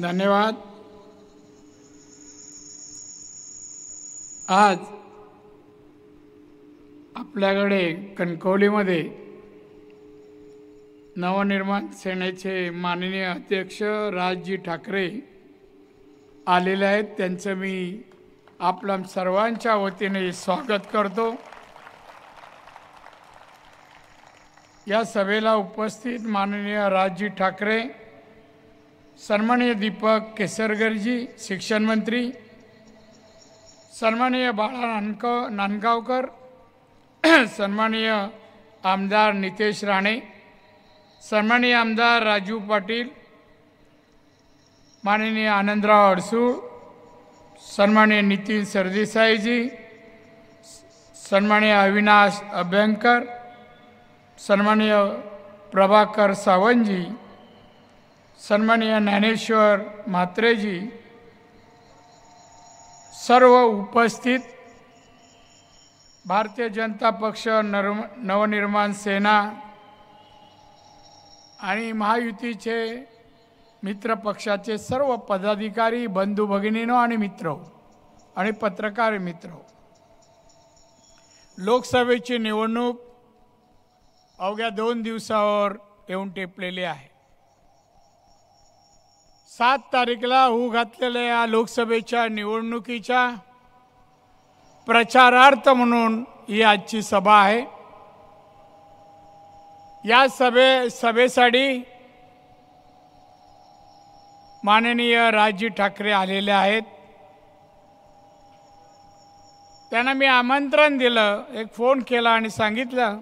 धन्यवाद। आज आपल्याकडे कणकवलीमध्ये नवनिर्माण सेनेचे माननीय अध्यक्ष राजजी ठाकरे आलेले आहेत। त्यांचं मी आपल्या सर्वांच्या वतीने स्वागत करतो। या सभेला उपस्थित माननीय राजजी ठाकरे, सन्माननीय दीपक केसरकरजी शिक्षण मंत्री, सन्माननीय बाळा नांदगावकर, सन्माननीय आमदार नितेश राणे, सन्माननीय आमदार राजू पाटील, माननीय आनंदराव अडसूळ, सन्माननीय नितीन सरदेसाईजी, सन्माननीय अविनाश अभ्यंकर, सन्माननीय प्रभाकर सावंतजी, सन्माननीय ज्ञानेश्वर म्हात्रेजी, सर्व उपस्थित भारतीय जनता पक्ष, नवनिर्माण सेना आणि महायुतीचे मित्र पक्षाचे सर्व पदाधिकारी, बंधू भगिनींनो आणि मित्र आणि पत्रकार मित्र, लोकसभेची निवडणूक अवघ्या 2 दिवसावर येऊन टेपलेली आहे। 7 तारीखला होऊ घातलेल्या या लोकसभेच्या निवडणुकीच्या प्रचारार्थ म्हणून ही आजची सभा आहे। या सभेसाठी माननीय राजजी ठाकरे आलेले आहेत। त्यांना मी आमंत्रण दिलं, एक फोन केला आणि सांगितलं,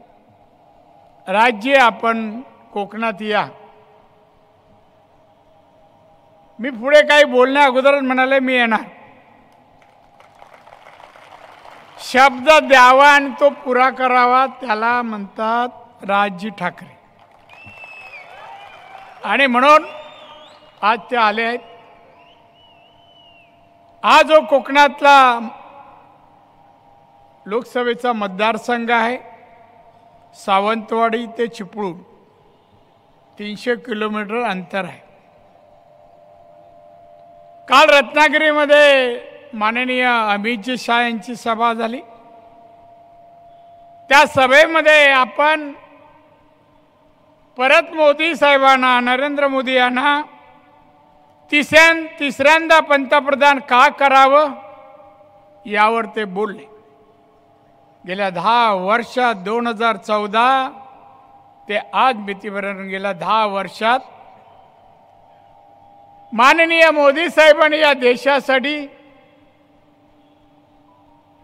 राजजी आपण कोकणात या। मी पुढे काही बोलण्या अगोदरच म्हणाले मी येणार। शब्द द्यावा आणि तो पुरा करावा, त्याला म्हणतात राजजी ठाकरे। आणि म्हणून आज ते आले आहेत। हा जो कोकणातला लोकसभेचा मतदारसंघ आहे, सावंतवाडी ते चिपळूण 300 किलोमीटर अंतर आहे। काल रत्नागिरीमध्ये माननीय अमितजी शाह यांची सभा झाली। त्या सभेमध्ये आपण परत मोदी साहेबांना, नरेंद्र मोदी यांना तिसऱ्यांदा पंतप्रधान का करावं यावर ते बोलले। गेल्या 10 वर्षात 2014 ते आज मितीपर्यंत गेल्या 10 वर्षात माननीय मोदी साहेबांनी या देशासाठी,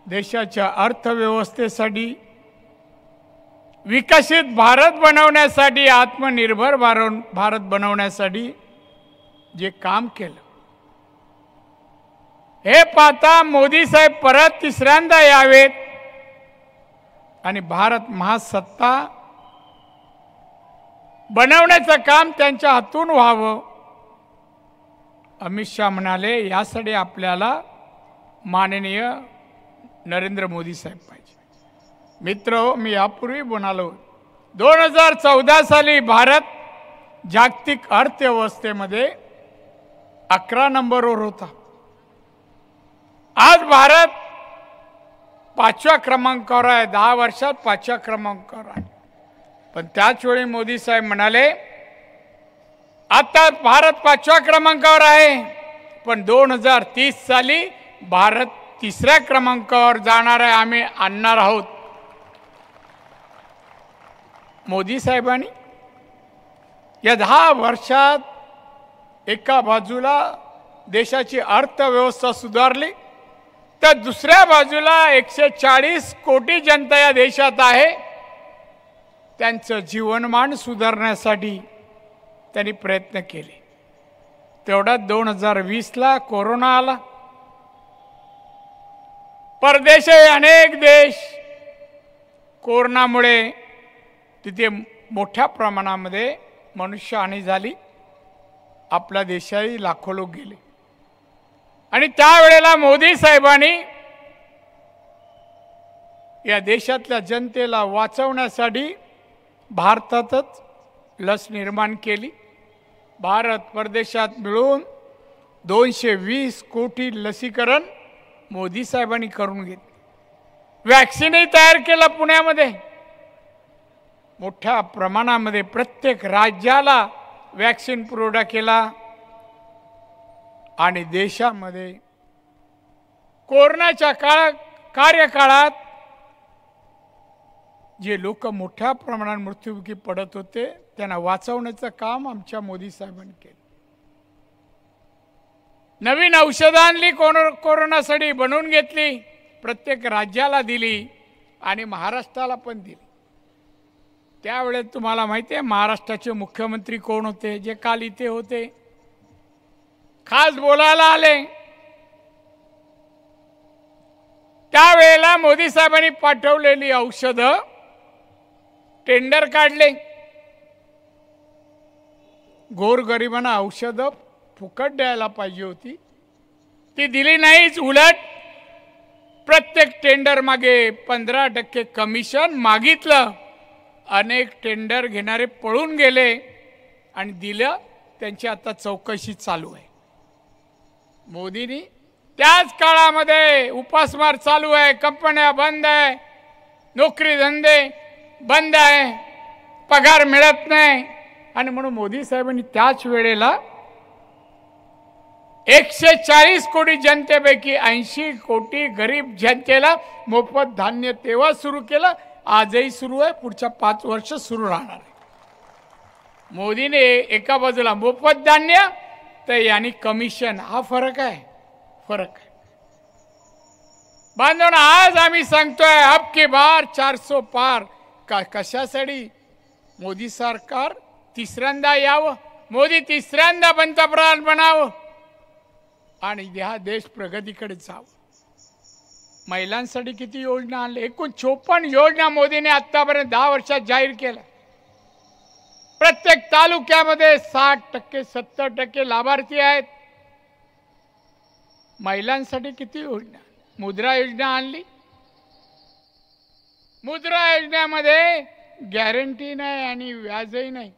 देशाच्या अर्थव्यवस्थेसाठी, विकसित भारत बनवण्यासाठी, आत्मनिर्भर भारत बनवण्यासाठी जे काम केलं, हे पाहता मोदी साहेब परत तिसऱ्यांदा यावेत आणि भारत महासत्ता बनवण्याचं काम त्यांच्या हातून व्हावं। अमित शाह म्हणाले, यासाठी आपल्याला माननीय नरेंद्र मोदी साहेब पाहिजे। मित्र, मी यापूर्वी म्हणालो, 2014 साली भारत जागतिक अर्थव्यवस्थेमध्ये 11 नंबरवर होता। आज भारत 5व्या क्रमांकावर आहे। 10 वर्षात 5व्या क्रमांकावर आहे। पण त्याच वेळी मोदी साहेब म्हणाले, आता भारत 5व्या क्रमांकावर आहे, पण 2030 साली भारत 3ऱ्या क्रमांकावर जाणार आहे, आम्ही आणणार आहोत। मोदी साहेबांनी या 10 वर्षात एका बाजूला देशाची अर्थव्यवस्था सुधारली, तर दुसऱ्या बाजूला 140 कोटी जनता या देशात आहे, त्यांचं जीवनमान सुधारण्यासाठी त्यांनी प्रयत्न केले। तेवढ्यात 2020ला कोरोना आला। परदेशी अनेक देश कोरोनामुळे तिथे मोठ्या प्रमाणामध्ये मनुष्यहानी झाली। आपल्या देशाही लाखो लोक गेले आणि त्यावेळेला मोदी साहेबांनी या देशातल्या जनतेला वाचवण्यासाठी भारतातच लस निर्माण केली। भारत परदेशात मिळून 220 कोटी लसीकरण मोदी साहेबांनी करून घेतले. वॅक्सिनही तयार केला पुण्यामध्ये. मोठ्या प्रमाणामध्ये प्रत्येक राज्याला वॅक्सिन पुरवठा केला. आणि देशामध्ये कोरोनाच्या कार्यकाळात जे लोक मोठ्या प्रमाणात मृत्युमुखी पडत होते त्यांना वाचवण्याचं काम आमच्या मोदी साहेबांनी केलं. नवीन औषधं आणली, कोरोनासाठी बनवून घेतली, प्रत्येक राज्याला दिली आणि महाराष्ट्राला पण दिली. त्यावेळेस तुम्हाला माहिती आहे महाराष्ट्राचे मुख्यमंत्री कोण होते, जे काल इथे होते, खास बोलायला आले. त्यावेळेला मोदी साहेबांनी पाठवलेली औषधं टेंडर काढले. गोरगरिबांना औषधं फुकट द्यायला पाहिजे होती, ती दिली नाहीच. उलट प्रत्येक टेंडर मागे 15% कमिशन मागितलं. अनेक टेंडर घेणारे पळून गेले आणि दिलं. त्यांची आता चौकशी चालू आहे. मोदींनी त्याच काळामध्ये उपासमार चालू आहे, कंपन्या बंद आहे, नोकरी धंदे बंद आहे, पगार मिळत नाही. आणि म्हणून मोदी साहेबांनी त्याच वेळेला 140 कोटी जनतेपैकी 80 कोटी गरीब जनतेला मोफत धान्य तेव्हा सुरू केलं. आजही सुरू आहे, पुढच्या 5 वर्ष सुरू राहणार आहे. मोदीने एका बाजूला मोफत धान्य तर यांनी कमिशन. हा फरक आहे, फरक आहे. बांधवना, आज आम्ही सांगतोय अब की बार 400 पार. कशासाठी? मोदी सरकार तिसऱ्यांदा यावं, मोदी तिसऱ्यांदा पंतप्रधान बनावं आणि हा देश प्रगतीकडे जावं. महिलांसाठी किती योजना आणल्या? एकूण 54 योजना मोदीने आतापर्यंत 10 वर्षात जाहीर केल्या. प्रत्येक तालुक्यामध्ये 60% 70% लाभार्थी आहेत. महिलांसाठी किती योजना? मुद्रा योजना आणली. मुद्रा योजनेमध्ये गॅरंटी नाही आणि व्याजही नाही.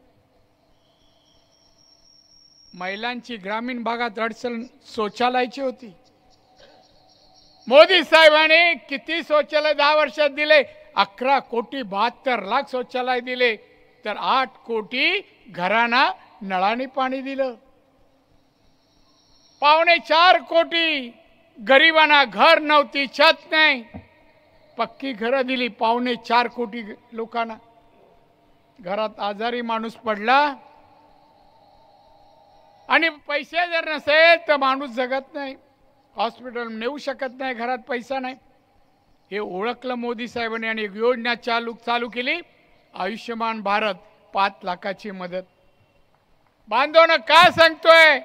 महिलांची ग्रामीण भागात अडचण शौचालयाची होती. मोदी साहेबांनी किती शौचालय 10 वर्षात दिले? 11 कोटी 72 लाख शौचालय दिले, तर 8 कोटी घरांना नळाने पाणी दिलं. 4.25 कोटी गरिबांना घर नव्हती, छत नाही, पक्की घरं दिली. 4.25 कोटी लोकांना. घरात आजारी माणूस पडला आणि पैसे जर नसेल तर माणूस जगत नाही, हॉस्पिटल नेऊ शकत नाही, घरात पैसा नाही. हे ओळखलं मोदी साहेबांनी आणि एक योजना चालू केली, आयुष्यमान भारत. 5 लाखाची मदत. बांधवनं काय सांगतोय?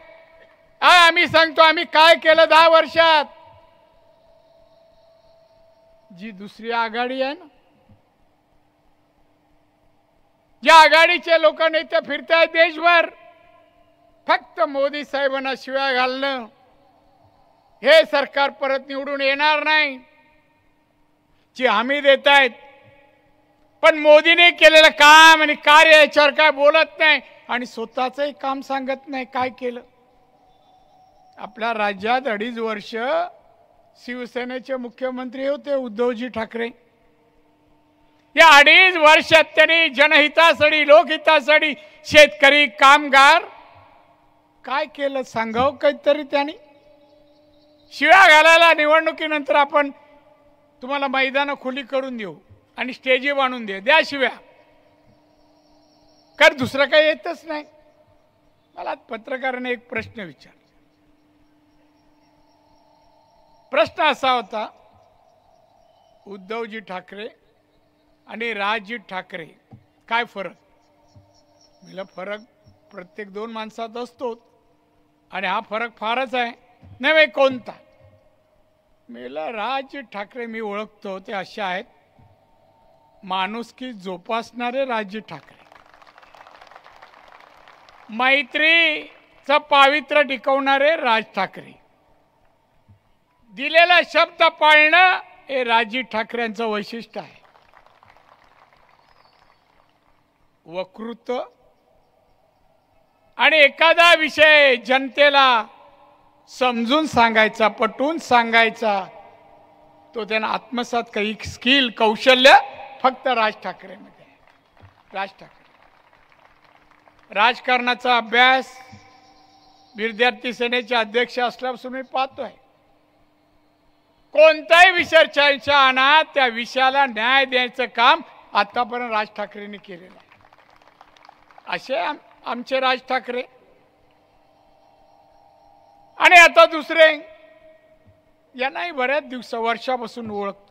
आम्ही सांगतो आम्ही काय केलं 10 वर्षात. जी दुसरी आघाडी आहे ना, ज्या आघाडीचे लोक नेते फिरतायत देशभर, फक्त मोदी साहेबांना शिव्या घालणं, हे सरकार परत निवडून येणार नाही ची हमी देत आहेत. पण मोदीने केलेलं काम आणि कार्य याच्यावर काय बोलत नाही आणि स्वतःचंही काम सांगत नाही. काय केलं? आपल्या राज्यात 2.5 वर्ष शिवसेनेचे मुख्यमंत्री होते उद्धवजी ठाकरे. या 2.5 वर्षात त्यांनी जनहितासाठी, लोकहितासाठी, शेतकरी, कामगार काय केलं सांगावं काहीतरी. त्यांनी शिव्या घालायला निवडणुकीनंतर आपण तुम्हाला मैदानं खुली करून देऊ आणि स्टेजी बांधून द्या शिव्या, कारण दुसरं काही येतच नाही. मला पत्रकाराने एक प्रश्न विचारला. प्रश्न असा होता, उद्धवजी ठाकरे आणि राजजी ठाकरे काय फरक? मला फरक प्रत्येक 2 माणसात असतो आणि हा फरक फारच आहे. नाही कोणता? मला राजजी ठाकरे मी ओळखतो ते असे आहेत, माणुसकी जोपासणारे राजजी ठाकरे, मैत्रीचं पावित्र्य टिकवणारे राज ठाकरे, दिलेला शब्द पाळणं हे राजजी ठाकरेंचं वैशिष्ट्य आहे. वक्तृत्व आणि एखादा विषय जनतेला समजून सांगायचा, पटवून सांगायचा, तो त्यांना आत्मसात काही स्किल कौशल्य फक्त राज ठाकरेमध्ये आहे. राज ठाकरे राजकारणाचा अभ्यास विद्यार्थी सेनेचे अध्यक्ष असल्यापासून मी पाहतोय. कोणताही विषय चर्चा आणा, त्या विषयाला न्याय द्यायचं काम आतापर्यंत राज ठाकरेंनी केलेलं आहे. असे आमचे राज ठाकरे. आणि आता दुसरे, यांनाही बऱ्याच वर्षापासून ओळखतो.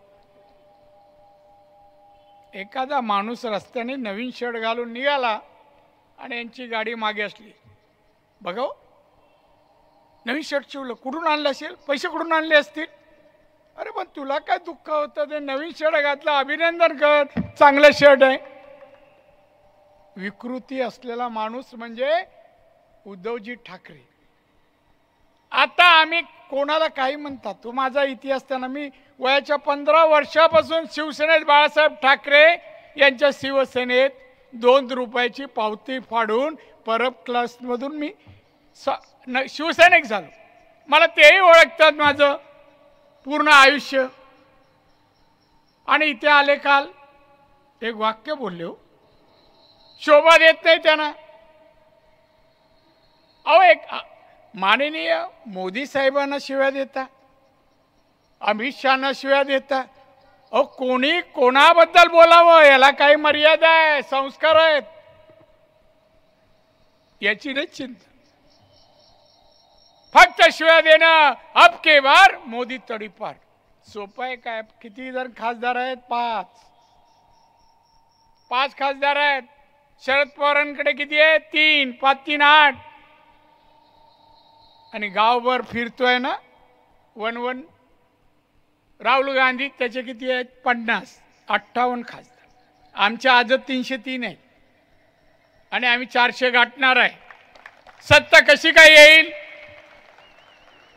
एखादा माणूस रस्त्याने नवीन शर्ट घालून निघाला आणि यांची गाडी मागे असली, बघा नवीन शर्ट शिवलं, कुठून आणलं असेल, पैसे कुठून आणले असतील. अरे पण तुला काय दुःख होतं, ते नवीन शर्ट घातलं, अभिनंदन कर, चांगलं शर्ट आहे. विकृती असलेला माणूस म्हणजे उद्धवजी ठाकरे. आता आम्ही कोणाला काही म्हणतात, तो माझा इतिहास त्यांना, मी वयाच्या 15 वर्षापासून शिवसेनेत बाळासाहेब ठाकरे यांच्या शिवसेनेत 2 रुपयाची पावती फाडून परब क्लासमधून मी शिवसैनिक झालो. मला तेही ओळखतात माझं पूर्ण आयुष्य. आणि इथे आले काल एक वाक्य बोलले, हो शोभा देत नाही त्यांना. अहो एक माननीय मोदी साहेबांना शिव्या देता, अमित शहाना शिव्या देता. अहो कोणी कोणाबद्दल बोलावं, याला काही मर्यादा आहे, संस्कार आहेत, याची नाही चिंता. फक्त शिव्या देणं, अब के बार मोदी तडीपार. सोपं आहे काय. किती जण खासदार आहेत? 5 खासदार आहेत. शरद पवारांकडे किती आहेत? 3. 5 3 8. आणि गावभर फिरतोय ना 1 राहुल गांधी, त्याचे किती आहेत? 50. 58 खासदार. आमच्या आजच 303 आहे आणि आम्ही 400 गाठणार आहे. सत्ता कशी काय येईल?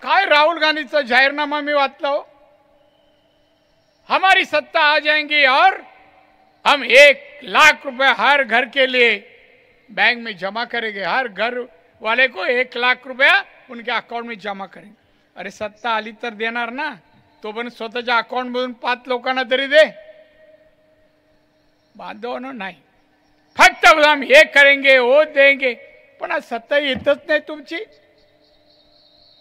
काय राहुल गांधीचा जाहीरनामा मी वाचला, हो हमारी सत्ता आ जाएंगी और हम 1 लाख रुपए हर घर के लिए बैंक में जमा करेंगे. हर घर वाले को 1 लाख रुपया उनके अकाउंट में जमा करेंगे. अरे सत्ता आली तर देणार ना, तो पण स्वतःच्या अकाउंट मधून 5 लोकांना तरी दे. बांधव नाही, फक्त हम हे करेंगे वो देंगे. पण आज सत्ता येतच नाही तुमची.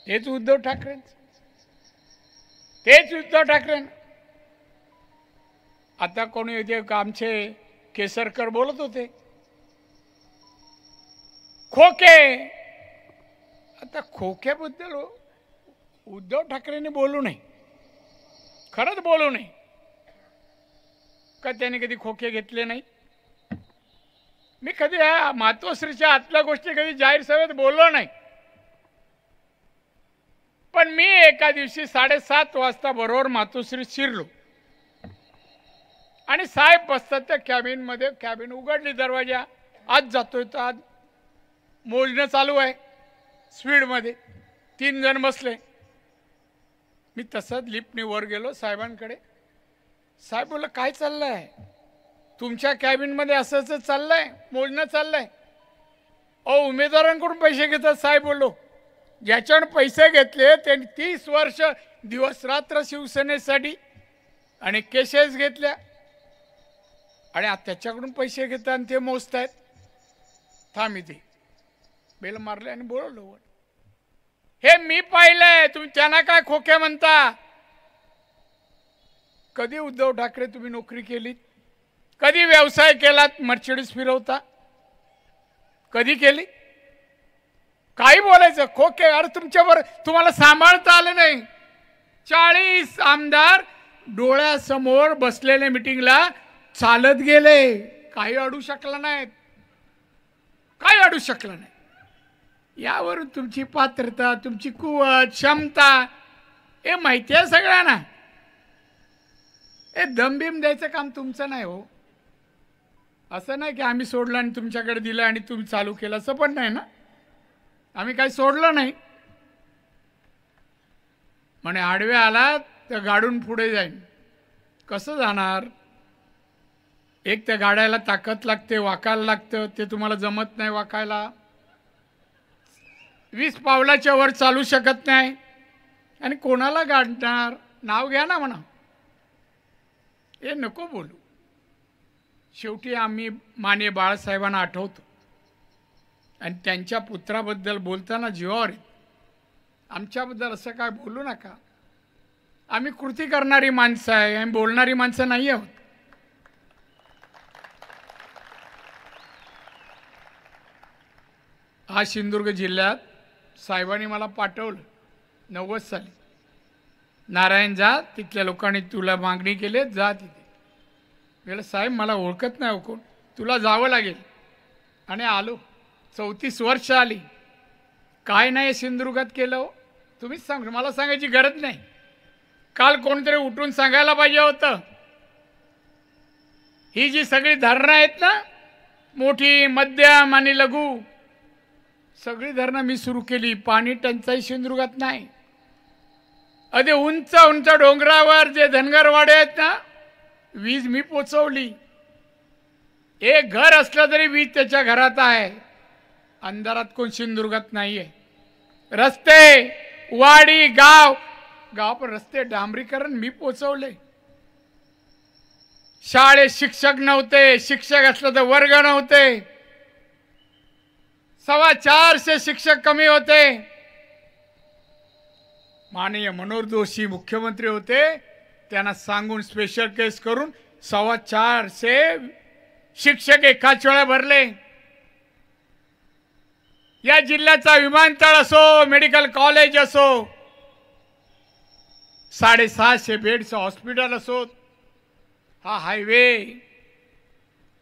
तेच उद्धव ठाकरे, तेच उद्धव ठाकरे. आता कोणी होते आमचे केसरकर बोलत होते खोके. आता खोक्याबद्दल उद्धव ठाकरेंनी बोलू नये, खरंच बोलू नये. का त्याने कधी खोके घेतले नाही? मी कधी मातोश्रीच्या आतल्या गोष्टी कधी जाहीर सभेत बोललो नाही. पण मी एका दिवशी 7:30 वाजता बरोबर मातोश्रीत शिरलो आणि साहेब बसतात त्या कॅबिनमध्ये. कॅबिन उघडली, दरवाजा. आज जातोय तर आज मोजणं चालू आहे स्पीडमध्ये. 3 जण बसले. मी तसंच लिफ्टने वर गेलो साहेबांकडे. साहेब बोलले काय चाललंय तुमच्या कॅबिनमध्ये? असंच चाललंय, मोजणं चाललंय. अहो उमेदवारांकडून पैसे घेतात साहेब. बोललो ज्याच्याकडून पैसे घेतले त्यांनी 30 वर्ष दिवस रात्र शिवसेनेसाठी आणि केसेस घेतल्या आणि त्याच्याकडून पैसे घेतात आणि ते मोजतायत. थांब इथे बेल मारले आणि बोलवलं. हे मी पाहिलंय, तुम्ही त्यांना काय खोके म्हणता? कधी उद्धव ठाकरे तुम्ही नोकरी केली? कधी व्यवसाय केलात? मर्सिडीज फिरवता कधी केली? काही बोलायचं खोके. अरे तुमच्यावर तुम्हाला सांभाळता आलं नाही. 40 आमदार डोळ्यासमोर बसलेले मिटिंगला चालत गेले, काही अडू शकला नाहीत, काही अडू शकलं नाही. यावरून तुमची पात्रता, तुमची कुवत, क्षमता हे माहिती आहे सगळ्यांना. हे दमबिम द्यायचं काम तुमचं नाही हो. असं नाही की आम्ही सोडलं आणि तुमच्याकडे दिलं आणि तुम्ही चालू केलं, असं पण नाही ना. आम्ही काही सोडलं नाही. म्हणे आडवे आला तर गाडून पुढे जाईन. कसं जाणार? एक त्या गाड्याला ताकद लागते, वाकायला लागतं. ते तुम्हाला जमत नाही वाकायला. 20 पावलाच्या वर चालू शकत नाही आणि कोणाला गाडणार? नाव घ्या ना म्हणा, हे नको बोलू. शेवटी आम्ही माननीय बाळासाहेबांना आठवतो आणि त्यांच्या पुत्राबद्दल बोलताना जीवावर येतं. आमच्याबद्दल असं काय बोलू नका. आम्ही कृती करणारी माणसं आहे, आम्ही बोलणारी माणसं नाही आहोत. हा सिंधुदुर्ग जिल्ह्यात साहेबांनी मला पाठवलं 90 साली. नारायण जा, तिथल्या लोकांनी तुला मागणी केली, जा तिथे. गेलं साहेब मला ओळखत नाही कोण, तुला जावं लागेल. आणि आलो. 34 वर्ष आली. काय नाही सिंधुदुर्गात केलं तुम्हीच सांग, मला सांगायची गरज नाही. काल कोणतरी उठून सांगायला पाहिजे होतं. ही जी सगळी धरणं आहेत ना, मोठी, मध्यम आणि लघु, सगळी धरणं मी सुरू केली. पाणी टंचाई सिंधुदुर्गात नाही. अगदी उंच उंच डोंगरावर जे धनगरवाडे आहेत ना, वीज मी पोचवली. एक घर असलं तरी वीज त्याच्या घरात आहे. अंधारात कोण सिंधुदुर्गात नाहीये. रस्ते, वाडी, गाव पण रस्ते डांबरीकरण मी पोचवले. शाळेत शिक्षक नव्हते, शिक्षक असलं तर वर्ग नव्हते. 425 शिक्षक कमी होते. माननीय मनोहर जोशी मुख्यमंत्री होते, त्यांना सांगून स्पेशल केस करून 425 शिक्षक एकाच वेळा भरले. या जिल्ह्याचा विमानतळ असो, मेडिकल कॉलेज असो, 650 बेडचं हॉस्पिटल असो, हा हायवे,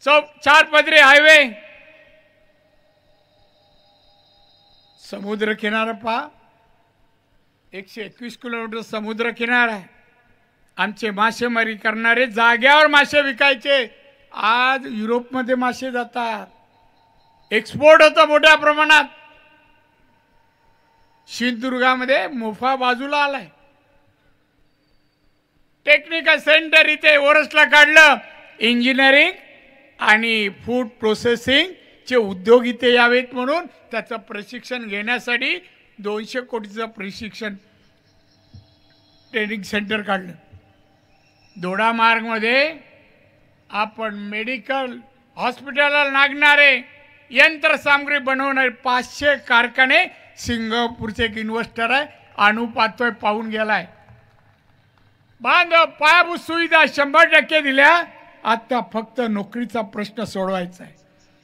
4 पदरी हायवे, समुद्र किनारा पहा, 121 किलोमीटर समुद्र किनारा आहे. आमचे मासेमारी करणारे जाग्यावर मासे विकायचे. आज युरोपमध्ये मासे जातात. एक्सपोर्ट होतं मोठ्या प्रमाणात. सिंधुदुर्गामध्ये मोफा बाजूला आलाय. टेक्निकल सेंटर इथे ओरसला काढलं. इंजिनिअरिंग आणि फूड प्रोसेसिंग चे उद्योग इथे यावेत म्हणून त्याचं प्रशिक्षण घेण्यासाठी 200 कोटीचं प्रशिक्षण ट्रेनिंग सेंटर काढलं. दोडामार्गमध्ये आपण मेडिकल हॉस्पिटलला लागणारे यंत्रसामग्री बनवणारे 500 कारखाने, सिंगापूरचे एक इन्व्हेस्टर आहे आणू पाहतोय, पाहून गेलाय. बांधव पायाभूत सुविधा 100% दिल्या. आता फक्त नोकरीचा प्रश्न सोडवायचा आहे.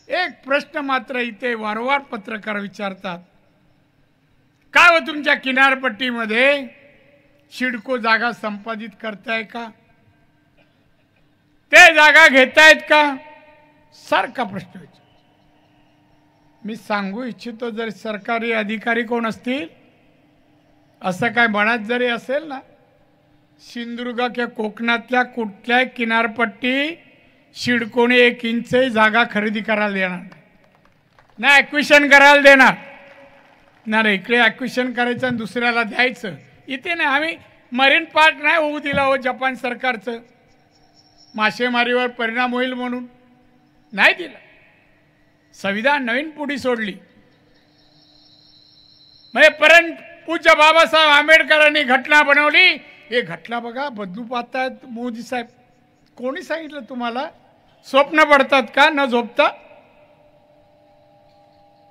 एक प्रश्न मात्र इथे वारंवार पत्रकार विचारतात, काय हो तुमच्या किनारपट्टीमध्ये सिडको जागा संपादित करताय का? ते जागा घेतायत का? सारखा प्रश्न विचार. मी सांगू इच्छितो, जर सरकारी अधिकारी कोण असतील, असं काय म्हणत जरी असेल ना, सिंधुदुर्ग किंवा कोकणातल्या कुठल्याही किनारपट्टी सिडकोने 1 इंच जागा खरेदी करायला देणार नाही, ॲक्विशन करायला देणार नाही. इकडे ॲक्विशन करायचं आणि दुसऱ्याला द्यायचं. इथे नाही. आम्ही मरीन पार्क नाही होऊ दिला हो जपान सरकारचं, मासेमारीवर परिणाम होईल म्हणून नाही दिला. संविधान नवीन पुढी सोडली. म्हणजे परंतु पूज्य बाबासाहेब आंबेडकरांनी घटना बनवली. हे घटना बघा बदलू पाहतायत मोदी साहेब. कोणी सांगितलं तुम्हाला? स्वप्न पडतात का न झोपता?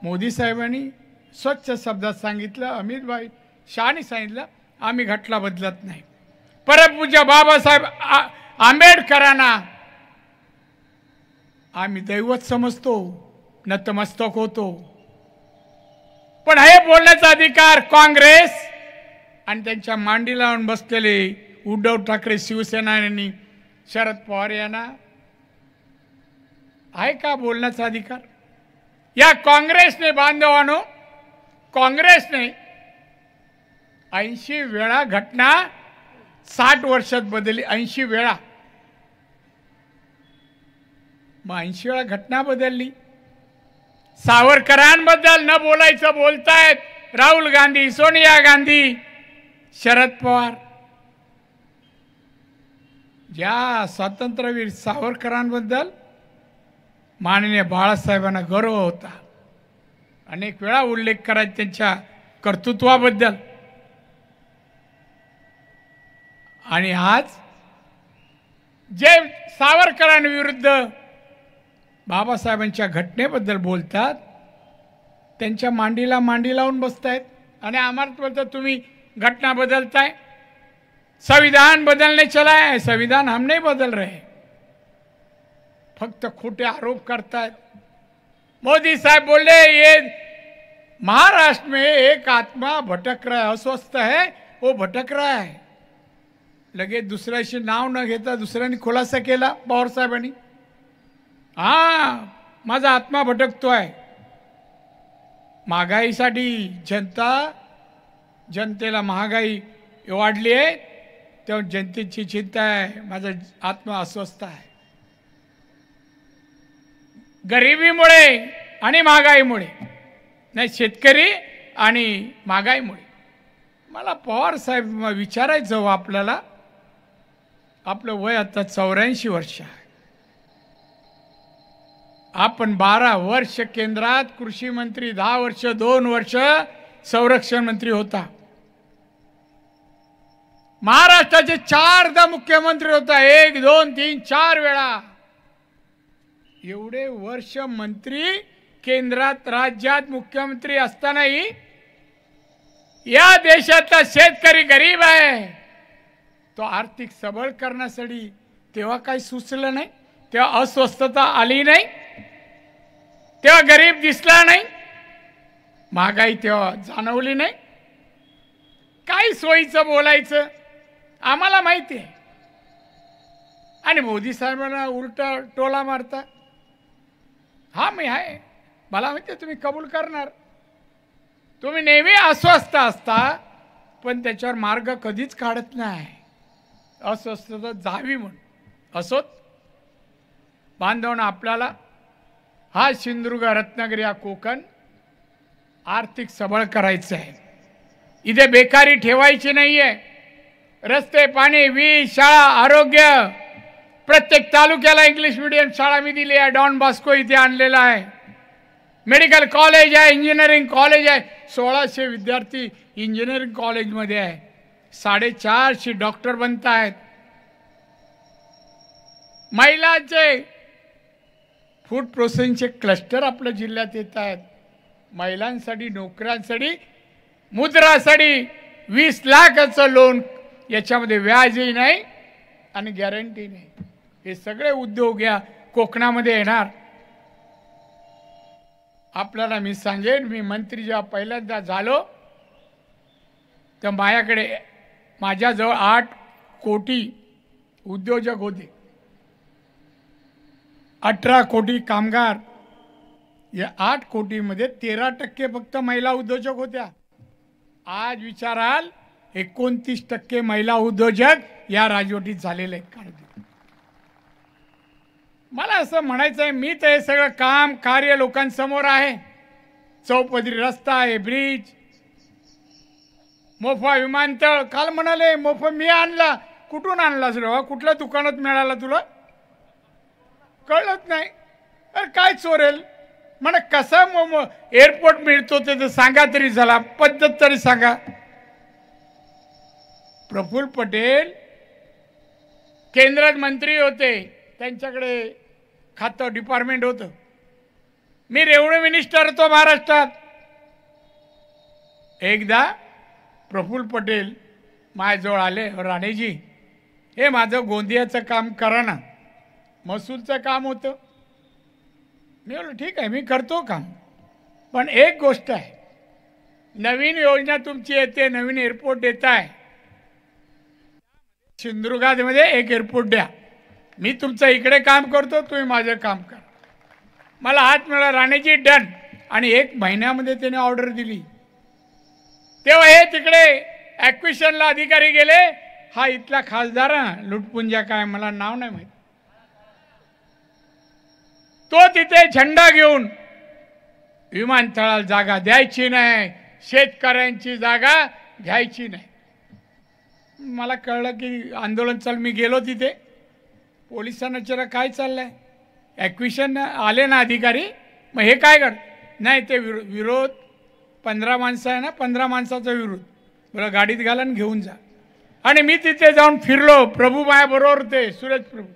मोदी साहेबांनी स्वच्छ शब्दात सांगितलं, अमित भाई शहानी सांगितलं, आम्ही घटना बदलत नाही. परमपूज्य बाबासाहेब आंबेडकरांना आम्ही दैवत समजतो, नतमस्तक होतो. पण हे बोलण्याचा अधिकार काँग्रेस आणि त्यांच्या मांडी लावून बसलेले उद्धव ठाकरे शिवसेना यांनी, शरद पवार यांना आहे का बोलण्याचा अधिकार? या काँग्रेसने बांधवानो, काँग्रेसने 80 वेळा घटना 60 वर्षात बदलली. 80 वेळा. मग 80 वेळा घटना बदलली. सावरकरांबद्दल न बोलायचं बोलतायत राहुल गांधी, सोनिया गांधी, शरद पवार. ज्या स्वातंत्र्यवीर सावरकरांबद्दल माननीय बाळासाहेबांना गर्व होता, अनेक वेळा उल्लेख करायचा त्यांच्या कर्तृत्वाबद्दल. आणि आज जे सावरकरांविरुद्ध बाबासाहेबांच्या घटनेबद्दल बोलतात त्यांच्या मांडीला मांडी लावून बसतायत आणि आम्हाला बोलतात तुम्ही घटना बदलताय. संविधान बदलने चला है, संविधान हम नहीं बदल रहे, फक्त खोटे आरोप करतायत. मोदी साहब बोले ये महाराष्ट्र में एक आत्मा भटक रहा है, अस्वस्थ है, वो भटक रहा है. लगेच दुसऱ्याशी नाव न घेता दुसऱ्यांनी खुलासा केला पवार साहेबांनी. हा, माझा आत्मा भटकतोय. महागाईसाठी जनतेला महागाई वाढली आहे तेव्हा जनतेची चिंता आहे, माझा आत्मा अस्वस्थ आहे. गरिबीमुळे आणि महागाईमुळे नाही, शेतकरी आणि महागाईमुळे. मला पवार साहेब विचारायचं हो आपल्याला, आपलं वय आता 84 वर्ष आहे. आपण 12 वर्ष केंद्रात कृषी मंत्री, 10 वर्ष 2 वर्ष संरक्षण मंत्री होता. महाराष्ट्राचे 4दा मुख्यमंत्री होता, 1 2 3 4 वेळा. एवढे वर्ष मंत्री केंद्रात राज्यात मुख्यमंत्री असतानाही या देशातला शेतकरी गरीब आहे, तो आर्थिक सबळ करण्यासाठी तेव्हा काही सुचलं नाही, तेव्हा अस्वस्थता आली नाही, तेव्हा गरीब दिसला नाही, महागाई तेव्हा जाणवली नाही. काही सोयीचं बोलायचं आम्हाला माहिती आहे. आणि मोदी साहेबांना उलटा टोला मारता. हा मी आहे, मला माहिती आहे तुम्ही कबूल करणार. तुम्ही नेहमी अस्वस्थ असता पण त्याच्यावर मार्ग कधीच काढत नाही. अस्वस्थता जावी म्हणून. असोत बांधवणं, आपल्याला हा सिंधुदुर्ग, रत्नागिरी, हा कोकण आर्थिक सबळ करायचं आहे. इथे बेकारी ठेवायची नाही आहे. रस्ते, पाणी, वीज, शाळा, आरोग्य, प्रत्येक तालुक्याला इंग्लिश मीडियम शाळा मी दिली आहे. डॉन बॉस्को इथे आणलेला आहे. मेडिकल कॉलेज आहे, इंजिनिअरिंग कॉलेज आहे. 1600 विद्यार्थी इंजिनिअरिंग कॉलेजमध्ये आहे. 450 डॉक्टर बनत आहेत. महिलांचे फूड प्रोसेसिंगचे क्लस्टर आपल्या जिल्ह्यात येत आहेत. महिलांसाठी, नोकऱ्यांसाठी, मुद्रासाठी 20 लाखाचं लोन, याच्यामध्ये व्याजही नाही आणि गॅरंटी नाही. हे सगळे उद्योग या कोकणामध्ये येणार. आपल्याला मी सांगेन, मी मंत्री जेव्हा पहिल्यांदा झालो तर माझ्याजवळ 8 कोटी उद्योजक होते, 18 कोटी कामगार. या 8 कोटीमध्ये 13% फक्त महिला उद्योजक होत्या. आज विचाराल 29% महिला उद्योजक या राजवटीत झालेले आहेत. मला असं म्हणायचं आहे, मी तर हे सगळं काम कार्य लोकांसमोर आहे. चौपदरी रस्ता आहे, ब्रिज, मोफा विमानतळ. काल म्हणाले मोफा मी आणला. कुठून आणलास रे? कुठल्या दुकानात मिळाला तुला? कळत नाही. अरे काय चोरेल म्हणा. कसा एअरपोर्ट मिळतो ते तर सांगा तरी झाला, पद्धत तरी सांगा. प्रफुल्ल पटेल केंद्रात मंत्री होते, त्यांच्याकडे खातं डिपार्टमेंट होतं. मी रेव्हन्यू मिनिस्टर होतो महाराष्ट्रात. एकदा प्रफुल्ल पटेल माझ्याजवळ आले, राणेजी हे माझं गोंदियाचं काम करा ना. महसूलचं काम होतं. मी बोललो ठीक आहे, मी करतो काम, पण एक गोष्ट आहे, नवीन योजना तुमची येते, नवीन एअरपोर्ट देत आहे, सिंधुदुर्गामध्ये एक एअरपोर्ट द्या. मी तुमचं इकडे काम करतो, तुम्ही माझं काम करा. मला हात मिळाला, राणेजी डन. आणि 1 महिन्यामध्ये त्याने ऑर्डर दिली. तेव्हा हे तिकडे ॲक्विशनला अधिकारी गेले. हा इथला खासदार लुटपुंजा काय मला नाव नाही माहिती, तो तिथे झेंडा घेऊन विमानतळाला जागा द्यायची नाही, शेतकऱ्यांची जागा घ्यायची नाही. मला कळलं की आंदोलन चाल. मी गेलो तिथे. पोलिसांना विचारलं काय चाललंय. ॲक्विशन आले ना अधिकारी, मग हे काय कर. नाही ते विरोध 15 माणसं आहे ना, 15 माणसाचा विरोध, मला गाडीत घाला आणि घेऊन जा. आणि मी तिथे जाऊन फिरलो, प्रभू माझ्याबरोबर होते, सुरेश प्रभू.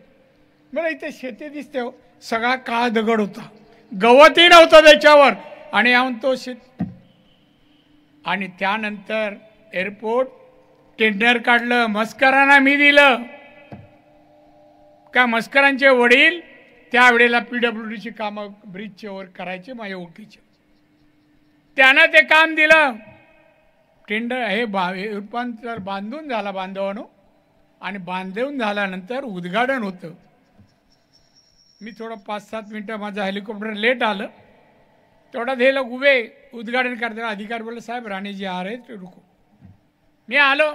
मला इथे शेती दिसते हो, सगळा काळा दगड होता, गवतही नव्हतं त्याच्यावर. आणि आऊन तो शेत. आणि त्यानंतर एअरपोर्ट टेंडर काढलं, मस्करांना मी दिलं. का मस्करांचे वडील त्यावेळेला PWDची कामं ब्रिजचे वर करायचे, माझ्या ओळखीचे. त्यानं ते काम दिलं. टेंडर हे रूपांतर बांधून झाला बांधवानो. आणि बांधून झाल्यानंतर उद्घाटन होतं. मी थोडं 5-7 मिनटं माझं हेलिकॉप्टर लेट आलं. तेवढा हे लोक उभे उद्घाटन करताना अधिकारी बोलले, साहेब राणेजी आ रहे ते रुको. मी आलो,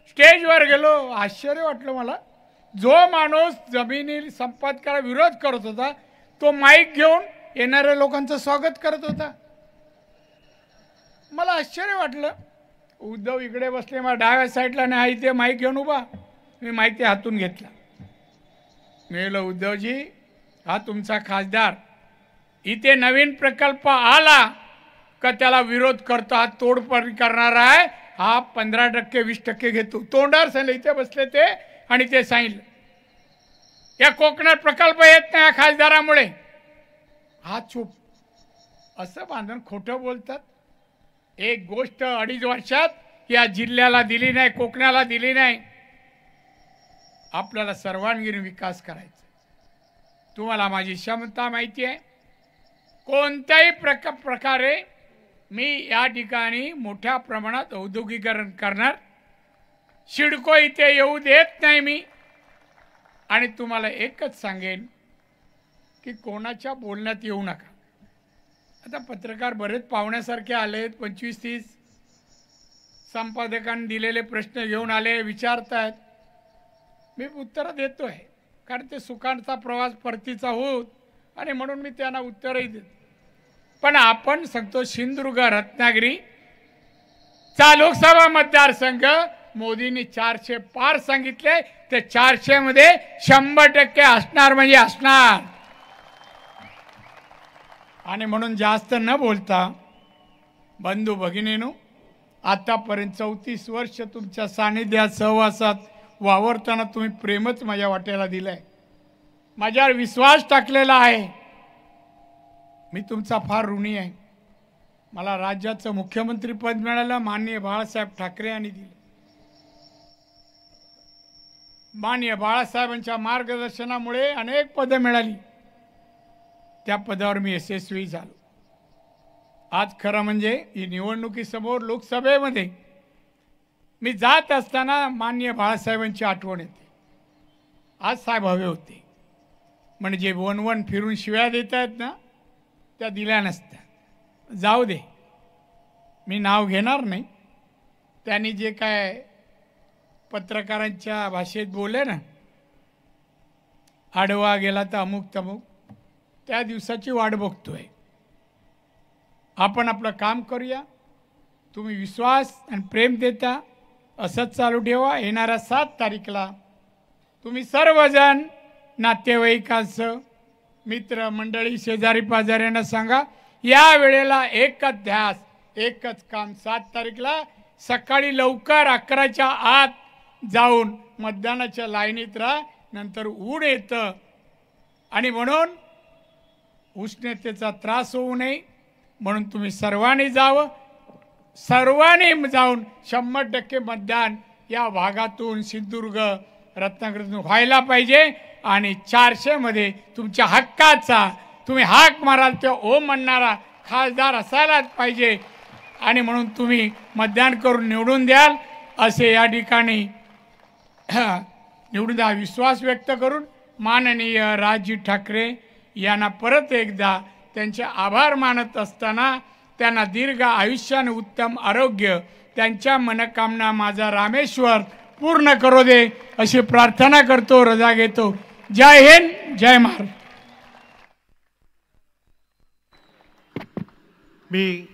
स्टेजवर गेलो. आश्चर्य वाटलं मला. जो माणूस जमिनी संपादकाला विरोध करत होता तो माईक घेऊन येणाऱ्या लोकांचं स्वागत करत होता. मला आश्चर्य वाटलं. उद्धव इकडे बसले, मला डाव्या साईडला नाही, हा इथे माईक घेऊन उभा. मी माईक ते हातून घेतला. मी म्हणलं, उद्धवजी हा तुमचा खासदार, इथे नवीन प्रकल्प आला का त्याला विरोध करतो, हा तोडफोड करणार आहे, हा 15% 20% घेतो. तोंडावर सांगितलं, इथे बसले ते. आणि ते सांगितलं, या कोकणात प्रकल्प येत नाही खासदारामुळे. हा चूप. असं बांधून खोटं बोलतात. एक गोष्ट 2.5 वर्षात या जिल्ह्याला दिली नाही, कोकणाला दिली नाही. आपल्याला सर्वांगीण विकास करायचा. तुम्हाला माझी क्षमता माहिती आहे. कोणत्याही प्रकारे मी या ठिकाणी मोठ्या प्रमाणात औद्योगिकीकरण करणार. सिडको इथे येऊ देत नाही मी. आणि तुम्हाला एकच सांगेन की कोणाच्या बोलण्यात येऊ नका. आता पत्रकार बरेच पाहुण्यासारखे आलेत, 25-30 संपादकांनी दिलेले प्रश्न घेऊन आले, विचारतायत. मी उत्तरं देतो आहे, कारण ते सुखांचा प्रवास परतीचा होत आणि म्हणून मी त्यांना उत्तरही देतो. पण आपण सांगतो सिंधुदुर्ग रत्नागिरी चा लोकसभा मतदारसंघ मोदींनी 400 पार सांगितले. ते 400 मध्ये 100% असणार म्हणजे असणार. आणि म्हणून जास्त न बोलता बंधू भगिनीनो, आतापर्यंत 34 वर्ष तुमच्या सानिध्यात सहवासात वावरताना तुम्ही प्रेमच माझ्या वाट्याला दिलंय, माझ्यावर विश्वास टाकलेला आहे. मी तुमचा फार ऋणी आहे. मला राज्याचं मुख्यमंत्री पद मिळालं, माननीय बाळासाहेब ठाकरे यांनी दिलं. माननीय बाळासाहेबांच्या मार्गदर्शनामुळे अनेक पदं मिळाली. त्या पदावर मी यशस्वी झालो. आज खरं म्हणजे ही निवडणुकीसमोर लोकसभेमध्ये मी जात असताना माननीय बाळासाहेबांची आठवण येते. आज साहेब हवे होते, म्हणजे वन फिरून शिव्या देत आहेत ना, त्या दिल्या नसत्या. जाऊ दे, मी नाव घेणार नाही. त्यांनी जे काय पत्रकारांच्या भाषेत बोलले ना, आडवा गेला तर अमुक तमुक, त्या दिवसाची वाट बघतोय. आपण आपलं काम करूया. तुम्ही विश्वास आणि प्रेम देता, असंच चालू ठेवा. येणाऱ्या 7 तारीखला तुम्ही सर्वजण नातेवाईकांसह, मित्र मंडळी, शेजारी पाजाऱ्यांना सांगा, या वेळेला एकच ध्यास, एकच काम. 7 तारीखला सकाळी लवकर 11च्या आत जाऊन मतदानाच्या लाईनीत राहा, नंतर ऊन येतं. आणि म्हणून उष्णतेचा त्रास होऊ नये म्हणून तुम्ही सर्वांनी जावं. सर्वांनी जाऊन 100% मतदान या भागातून, सिंधुदुर्ग रत्नागिरीतून व्हायला पाहिजे. आणि 400 मध्ये तुमच्या हक्काचा, तुम्ही हाक माराल ते ओम म्हणणारा खासदार असायलाच पाहिजे. आणि म्हणून तुम्ही मतदान करून निवडून द्याल असे या ठिकाणी निवडून द्या विश्वास व्यक्त करून माननीय राजजी ठाकरे यांना परत एकदा त्यांचे आभार मानत असताना त्यांना दीर्घ आयुष्य आणि उत्तम आरोग्य, त्यांच्या मनोकामना माझा रामेश्वर पूर्ण करू दे अशी प्रार्थना करतो, रजा घेतो. जय हिंद, जय महाराष्ट्र. मी